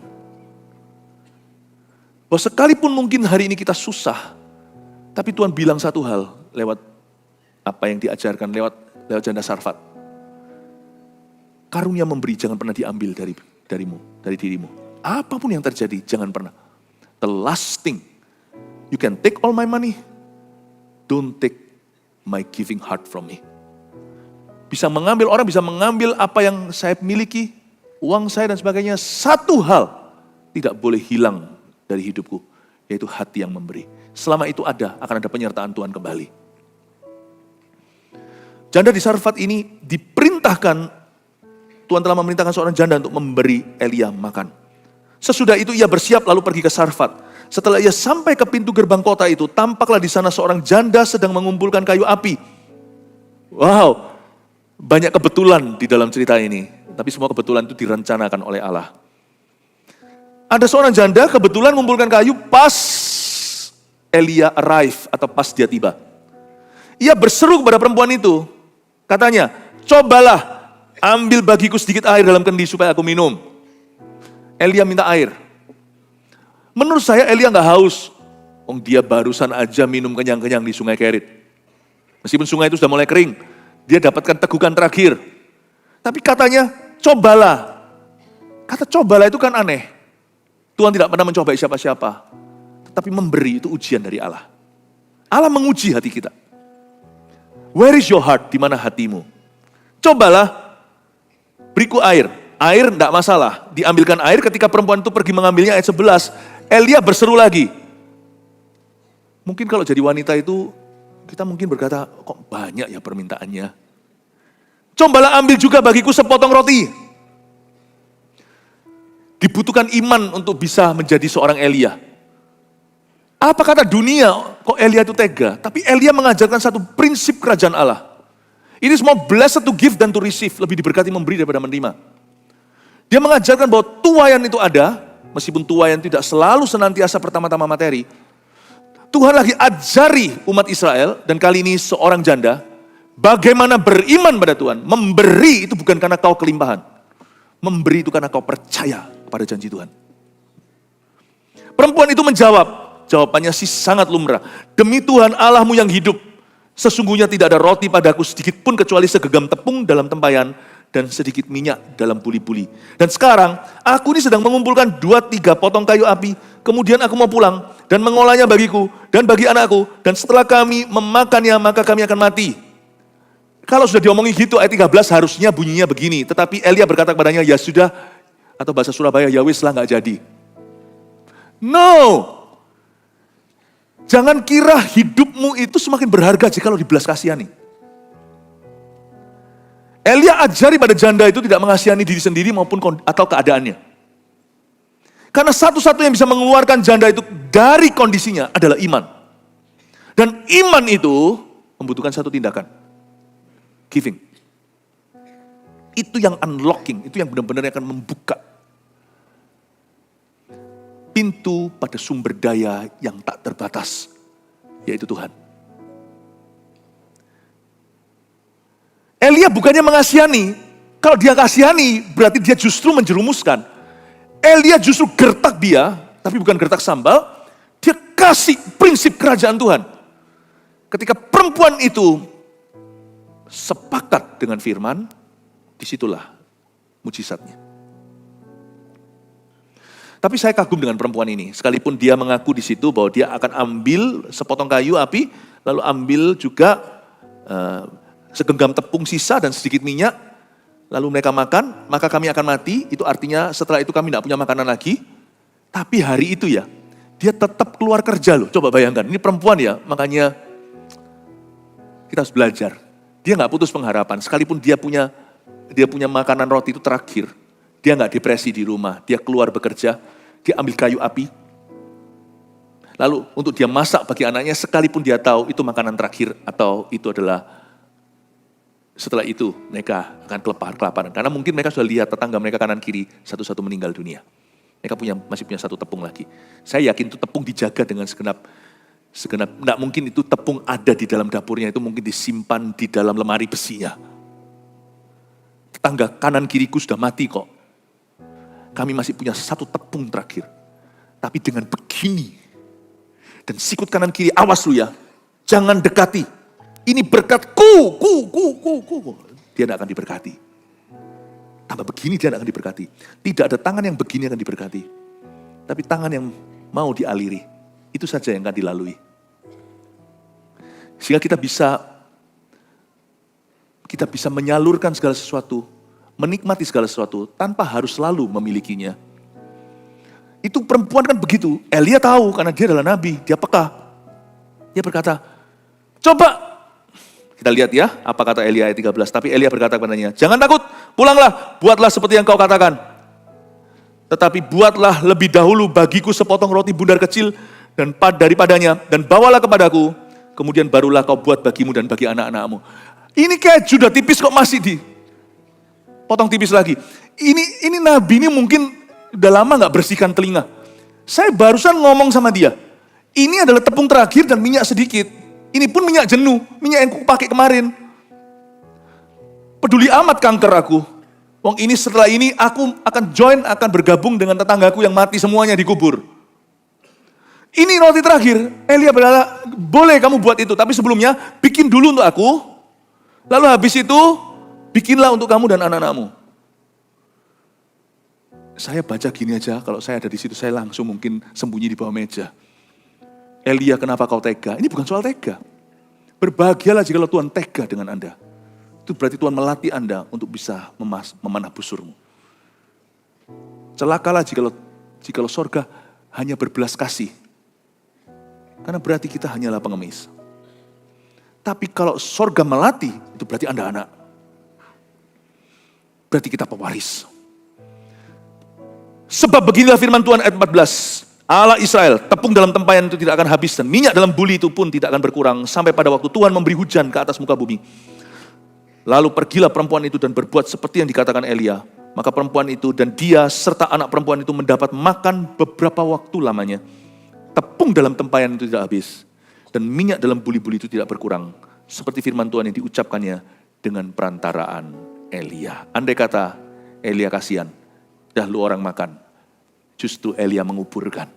Bahwa sekalipun mungkin hari ini kita susah, tapi Tuhan bilang satu hal lewat apa yang diajarkan lewat janda Sarfat. Karunia memberi jangan pernah diambil dari dirimu. Apapun yang terjadi, jangan pernah. The last thing, you can take all my money, don't take my giving heart from me. Orang bisa mengambil apa yang saya miliki, uang saya dan sebagainya. Satu hal tidak boleh hilang dari hidupku, yaitu hati yang memberi. Selama itu akan ada penyertaan Tuhan kembali. Janda di Sarfat ini diperintahkan, Tuhan telah memerintahkan seorang janda untuk memberi Elia makan. Sesudah itu ia bersiap lalu pergi ke Sarfat. Setelah ia sampai ke pintu gerbang kota itu, tampaklah di sana seorang janda sedang mengumpulkan kayu api. Wow, banyak kebetulan di dalam cerita ini. Tapi semua kebetulan itu direncanakan oleh Allah. Ada seorang janda kebetulan mengumpulkan kayu pas Elia arrive atau pas dia tiba. Ia berseru kepada perempuan itu. Katanya, cobalah ambil bagiku sedikit air dalam kendi supaya aku minum. Elia minta air. Menurut saya Elia gak haus. Dia barusan aja minum kenyang-kenyang di sungai Kerit. Meskipun sungai itu sudah mulai kering, dia dapatkan tegukan terakhir. Tapi katanya, cobalah. Kata cobalah itu kan aneh. Tuhan tidak pernah mencobai siapa-siapa. Tetapi memberi itu ujian dari Allah. Allah menguji hati kita. Where is your heart? Di mana hatimu? Cobalah, beriku air. Air tidak masalah. Diambilkan air ketika perempuan itu pergi mengambilnya ayat 11. Elia berseru lagi. Mungkin kalau jadi wanita itu, kita mungkin berkata, kok banyak ya permintaannya. Cobalah ambil juga bagiku sepotong roti. Dibutuhkan iman untuk bisa menjadi seorang Elia. Apa kata dunia, kok Elia itu tega? Tapi Elia mengajarkan satu prinsip kerajaan Allah. Ini semua blessed to give dan to receive. Lebih diberkati memberi daripada menerima. Dia mengajarkan bahwa tuaian itu ada, meskipun tuaian tidak selalu senantiasa pertama-tama materi. Tuhan lagi ajari umat Israel, dan kali ini seorang janda, bagaimana beriman pada Tuhan. Memberi itu bukan karena kau kelimpahan. Memberi itu karena kau percaya pada janji Tuhan. Perempuan itu menjawab, jawabannya sih sangat lumrah. Demi Tuhan Allahmu yang hidup, sesungguhnya tidak ada roti padaku sedikit pun kecuali segenggam tepung dalam tempayan dan sedikit minyak dalam buli-buli. Dan sekarang aku ini sedang mengumpulkan 2-3 potong kayu api, kemudian aku mau pulang dan mengolahnya bagiku dan bagi anakku, dan setelah kami memakannya maka kami akan mati. Kalau sudah diomongin gitu ayat 13 harusnya bunyinya begini, tetapi Elia berkata kepadanya, ya sudah, atau bahasa Surabaya, ya wis lah nggak jadi. No, jangan kira hidupmu itu semakin berharga jika lo dibelas kasihani. Elia ajari pada janda itu tidak mengasihani diri sendiri maupun atau keadaannya. Karena satu-satu yang bisa mengeluarkan janda itu dari kondisinya adalah iman. Dan iman itu membutuhkan satu tindakan. Giving. Itu yang unlocking, itu yang benar-benar akan membuka pintu pada sumber daya yang tak terbatas, yaitu Tuhan. Elia bukannya mengasihani, kalau dia kasihani berarti dia justru menjerumuskan. Elia justru gertak dia, tapi bukan gertak sambal, dia kasih prinsip kerajaan Tuhan. Ketika perempuan itu sepakat dengan firman, disitulah mujizatnya. Tapi saya kagum dengan perempuan ini, sekalipun dia mengaku di situ bahwa dia akan ambil sepotong kayu api, lalu ambil juga segenggam tepung sisa dan sedikit minyak, lalu mereka makan, maka kami akan mati. Itu artinya setelah itu kami tidak punya makanan lagi. Tapi hari itu ya, dia tetap keluar kerja loh. Coba bayangkan, ini perempuan ya, makanya kita harus belajar. Dia nggak putus pengharapan, sekalipun dia punya makanan roti itu terakhir. Dia nggak depresi di rumah, dia keluar bekerja, dia ambil kayu api. Lalu untuk dia masak bagi anaknya, sekalipun dia tahu itu makanan terakhir atau itu adalah setelah itu mereka akan kelaparan. Karena mungkin mereka sudah lihat tetangga mereka kanan kiri satu-satu meninggal dunia. Mereka masih punya satu tepung lagi. Saya yakin itu tepung dijaga dengan segenap, enggak mungkin itu tepung ada di dalam dapurnya, itu mungkin disimpan di dalam lemari besinya. Tetangga kanan kiriku sudah mati kok. Kami masih punya satu tepung terakhir. Tapi dengan begini. Dan sikut kanan kiri, awas lu ya. Jangan dekati. Ini berkatku. Dia tidak akan diberkati. Tambah begini dia tidak akan diberkati. Tidak ada tangan yang begini akan diberkati. Tapi tangan yang mau dialiri. Itu saja yang akan dilalui. Sehingga kita bisa menyalurkan segala sesuatu. Menikmati segala sesuatu tanpa harus selalu memilikinya. Itu perempuan kan begitu. Elia tahu karena dia adalah nabi, dia peka. Dia berkata, coba. Kita lihat ya, apa kata Elia ayat 13. Tapi Elia berkata kepadanya, jangan takut, pulanglah, buatlah seperti yang kau katakan. Tetapi buatlah lebih dahulu bagiku sepotong roti bundar kecil dan daripadanya, dan bawalah kepadaku. Kemudian barulah kau buat bagimu dan bagi anak-anakmu. Ini kayak sudah tipis kok masih potong tipis lagi. Ini nabi ini mungkin udah lama gak bersihkan telinga. Saya barusan ngomong sama dia. Ini adalah tepung terakhir dan minyak sedikit. Ini pun minyak jenuh, minyak yang aku pakai kemarin. Peduli amat kanker aku. Wong ini setelah ini aku akan bergabung dengan tetanggaku yang mati semuanya dikubur. Ini roti terakhir. Elia berkata, boleh kamu buat itu, tapi sebelumnya bikin dulu untuk aku. Lalu habis itu, bikinlah untuk kamu dan anak-anakmu. Saya baca gini aja, kalau saya ada di situ, saya langsung mungkin sembunyi di bawah meja. Elia, kenapa kau tega? Ini bukan soal tega. Berbahagialah jika Tuhan tega dengan Anda. Itu berarti Tuhan melatih Anda untuk bisa memanah busurmu. Celakalah jika sorga hanya berbelas kasih. Karena berarti kita hanyalah pengemis. Tapi kalau sorga melatih, itu berarti Anda anak. Berarti kita pewaris. Sebab beginilah firman Tuhan ayat 14. Allah Israel, tepung dalam tempayan itu tidak akan habis dan minyak dalam buli itu pun tidak akan berkurang. Sampai pada waktu Tuhan memberi hujan ke atas muka bumi. Lalu pergilah perempuan itu dan berbuat seperti yang dikatakan Elia. Maka perempuan itu dan dia serta anak perempuan itu mendapat makan beberapa waktu lamanya. Tepung dalam tempayan itu tidak habis. Dan minyak dalam buli-buli itu tidak berkurang. Seperti firman Tuhan yang diucapkannya dengan perantaraan Elia. Andai kata Elia kasihan, dahulu orang makan. Justru Elia menguburkan.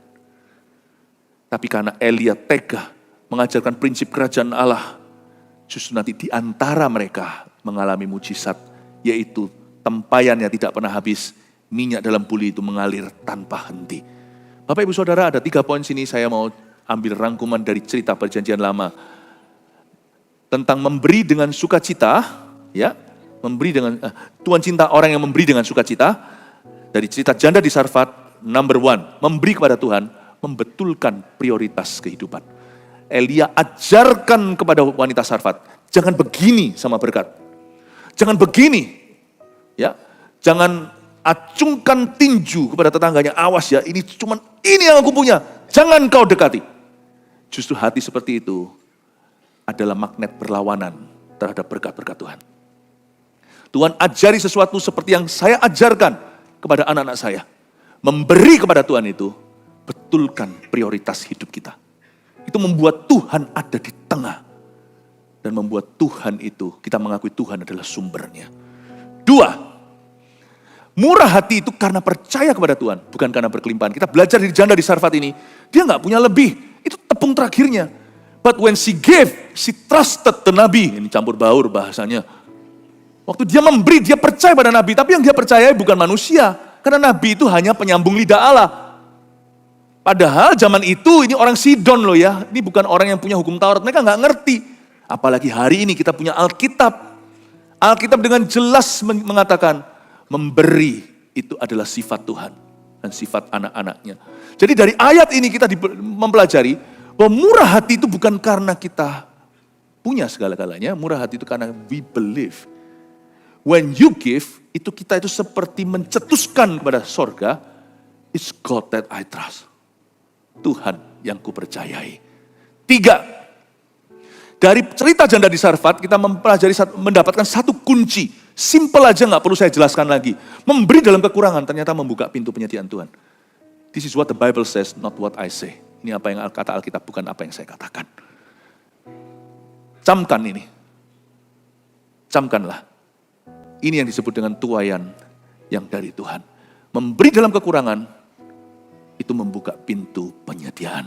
Tapi karena Elia tega mengajarkan prinsip kerajaan Allah. Justru nanti di antara mereka mengalami mujizat. Yaitu tempayan yang tidak pernah habis. Minyak dalam buli itu mengalir tanpa henti. Bapak Ibu Saudara, ada 3 poin sini saya mau ambil rangkuman dari cerita Perjanjian Lama. Tentang memberi dengan sukacita, ya, memberi dengan Tuhan cinta orang yang memberi dengan sukacita. Dari cerita janda di Sarfat, number 1, memberi kepada Tuhan, membetulkan prioritas kehidupan. Elia ajarkan kepada wanita Sarfat, jangan begini sama berkat. Jangan begini, ya, jangan acungkan tinju kepada tetangganya, awas ya, ini yang aku punya, jangan kau dekati. Justru hati seperti itu adalah magnet berlawanan terhadap berkat-berkat Tuhan. Tuhan ajari sesuatu seperti yang saya ajarkan kepada anak-anak saya. Memberi kepada Tuhan itu, betulkan prioritas hidup kita. Itu membuat Tuhan ada di tengah. Dan membuat Tuhan itu, kita mengakui Tuhan adalah sumbernya. 2, murah hati itu karena percaya kepada Tuhan, bukan karena berkelimpahan. Kita belajar dari janda di Sarfat ini, dia gak punya lebih, itu tepung terakhirnya. But when she gave, she trusted the Nabi. Ini campur baur bahasanya. Waktu dia memberi, dia percaya pada Nabi, tapi yang dia percaya bukan manusia. Karena Nabi itu hanya penyambung lidah Allah. Padahal zaman itu, ini orang Sidon loh ya, ini bukan orang yang punya hukum Taurat, mereka gak ngerti. Apalagi hari ini kita punya Alkitab. Alkitab dengan jelas mengatakan, memberi itu adalah sifat Tuhan dan sifat anak-anaknya. Jadi dari ayat ini kita mempelajari bahwa murah hati itu bukan karena kita punya segala-galanya. Murah hati itu karena we believe. When you give, itu kita itu seperti mencetuskan kepada sorga, it's God that I trust. Tuhan yang kupercayai. 3, dari cerita janda di Sarfat, kita mendapatkan satu kunci. Simple aja, gak perlu saya jelaskan lagi. Memberi dalam kekurangan, ternyata membuka pintu penyediaan Tuhan. This is what the Bible says, not what I say. Ini apa yang kata Alkitab, bukan apa yang saya katakan. Camkan ini. Camkanlah. Ini yang disebut dengan tuaian yang dari Tuhan. Memberi dalam kekurangan, itu membuka pintu penyediaan.